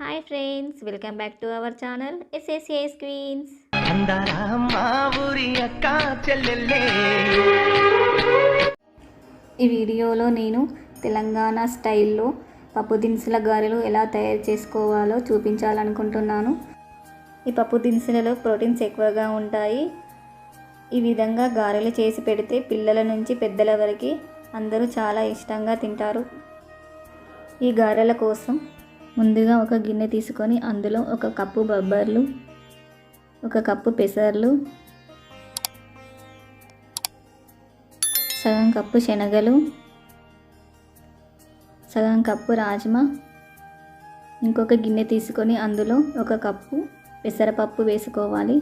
Hi friends, welcome back to our channel SSA screens. ఈ వీడియోలో నేను తెలంగాణ స్టైల్లో పప్పు దినుసుల గారెలు ఎలా తయారు చేసుకోవాలో చూపించాలనుకుంటున్నాను. ఈ పప్పు దినుసులలో ప్రోటీన్స్ ఎక్కువగా ఉంటాయి. ఈ విధంగా గారెలు చేసి పెడితే పిల్లల నుంచి పెద్దల వరకు అందరూ చాలా ఇష్టంగా తింటారు. ఈ గారెల కోసం ముందుగా ఒక గిన్నె తీసుకొని అందులో ఒక కప్పు బొబ్బర్లు, ఒక కప్పు పెసర్లు, సగం కప్పు శనగలు, సగం కప్పు రాజ్మా, ఇంకొక గిన్నె తీసుకొని అందులో ఒక కప్పు పెసరపప్పు వేసుకోవాలి.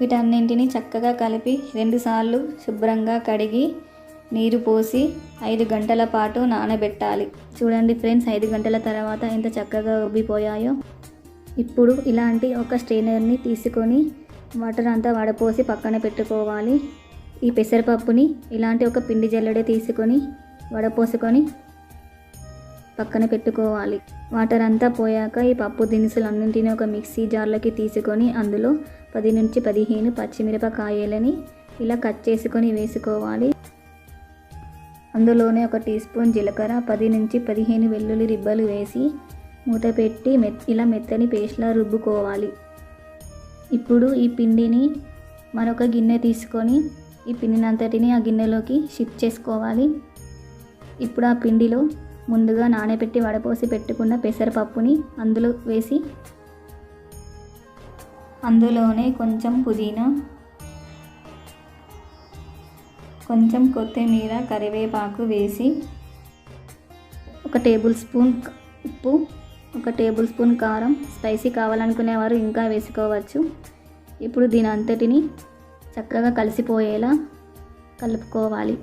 వీటన్నింటినీ చక్కగా కలిపి 2 సార్లు శుభ్రంగా కడిగి నీరు పోసి 5 గంటల పాటు నానబెట్టాలి. చూడండి ఫ్రెండ్స్, 5 గంటల తర్వాత ఎంత చక్కగా ఉబ్బిపోయాయో. ఇప్పుడు ఇలాంటి ఒక స్ట్రైనర్ని తీసుకొని వాటర్ అంతా వడపోసి పక్కన పెట్టుకోవాలి. ఈ పెసరపప్పుని ఇలాంటి ఒక పిండి జల్లెడ తీసుకొని వడపోసుకొని పక్కన పెట్టుకోవాలి. వాటర్ అంతా పోయాక ఈ పప్పు దినుసులన్నింటినీ ఒక మిక్సీ జార్లోకి తీసుకొని అందులో 10 నుంచి 15 పచ్చిమిరపకాయలని ఇలా కట్ చేసుకొని వేసుకోవాలి. అందులోనే 1 టీ స్పూన్ జీలకర్ర, 10 నుంచి 15 వెల్లుల్లి రిబ్బలు వేసి మూత పెట్టి ఇలా మెత్తని పేస్ట్లా రుబ్బుకోవాలి. ఇప్పుడు ఈ పిండిని మరొక గిన్నె తీసుకొని ఈ పిండిని అంతటిని ఆ గిన్నెలోకి షిఫ్ట్ చేసుకోవాలి. ఇప్పుడు ఆ పిండిలో ముందుగా నానబెట్టి వడపోసి పెట్టుకున్న పెసరపప్పుని అందులో వేసి అందులోనే కొంచెం పుదీనా, కొంచెం కొత్తిమీర, కరివేపాకు వేసి 1 టేబుల్ స్పూన్ ఉప్పు, 1 టేబుల్ స్పూన్ కారం, స్పైసీ కావాలనుకునేవారు ఇంకా వేసుకోవచ్చు. ఇప్పుడు దీని అంతటిని చక్కగా కలిసిపోయేలా కలుపుకోవాలి.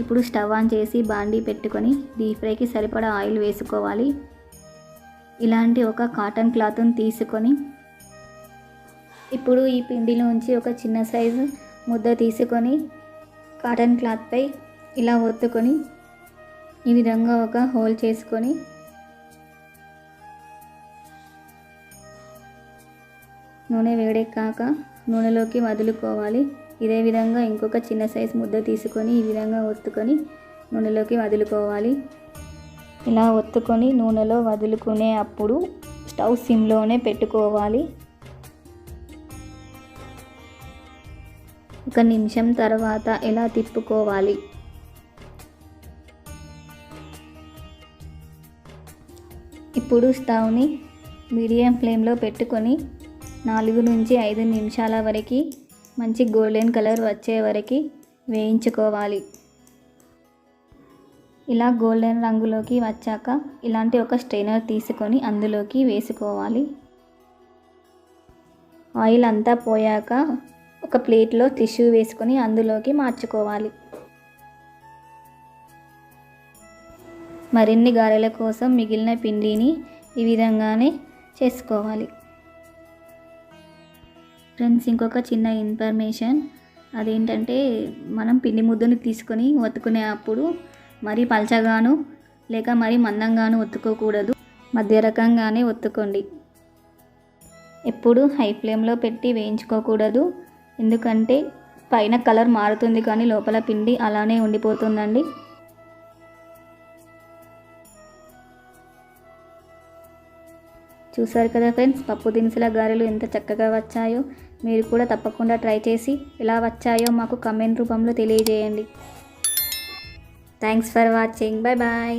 ఇప్పుడు స్టవ్ ఆన్ చేసి బాండీ పెట్టుకొని డీప్ ఫ్రైకి సరిపడా ఆయిల్ వేసుకోవాలి. ఇలాంటి ఒక కాటన్ క్లాత్ని తీసుకొని ఇప్పుడు ఈ పిండిలోంచి ఒక చిన్న సైజు ముద్ద తీసుకొని కాటన్ క్లాత్పై ఇలా ఒత్తుకొని ఈ విధంగా ఒక హోల్ చేసుకొని నూనె వేడెక్కాక నూనెలోకి వదులుకోవాలి. ఇదే విధంగా ఇంకొక చిన్న సైజు ముద్ద తీసుకొని ఈ విధంగా ఒత్తుకొని నూనెలోకి వదులుకోవాలి. ఇలా ఒత్తుకొని నూనెలో వదులుకునే అప్పుడు స్టవ్ సిమ్లోనే పెట్టుకోవాలి. 1 నిమిషం తర్వాత ఇలా తిప్పుకోవాలి. ఇప్పుడు స్టవ్ని మీడియం ఫ్లేమ్లో పెట్టుకొని 4 నుంచి 5 నిమిషాల వరకు మంచి గోల్డెన్ కలర్ వచ్చే వరకు వేయించుకోవాలి. ఇలా గోల్డెన్ రంగులోకి వచ్చాక ఇలాంటి ఒక స్ట్రైనర్ తీసుకొని అందులోకి వేసుకోవాలి. ఆయిల్ అంతా పోయాక ఒక ప్లేట్లో టిష్యూ వేసుకొని అందులోకి మార్చుకోవాలి. మరిన్ని గారెల కోసం మిగిలిన పిండిని ఈ విధంగానే చేసుకోవాలి. ఫ్రెండ్స్, ఇంకొక చిన్న ఇన్ఫర్మేషన్, అదేంటంటే మనం పిండి ముద్దను తీసుకొని ఒత్తుకునే అప్పుడు మరీ పల్చగాను లేక మరీ మందంగాను ఒత్తుకోకూడదు. మధ్య రకంగానే ఒత్తుకోండి. ఎప్పుడు హై ఫ్లేమ్లో పెట్టి వేయించుకోకూడదు, ఎందుకంటే పైన కలర్ మారుతుంది కానీ లోపల పిండి అలానే ఉండిపోతుందండి. చూసారు కదా ఫ్రెండ్స్, పప్పు దినుసుల గారెలు ఎంత చక్కగా వచ్చాయో. మీరు కూడా తప్పకుండా ట్రై చేసి ఎలా వచ్చాయో మాకు కామెంట్ రూపంలో తెలియజేయండి. Thanks for watching. Bye bye.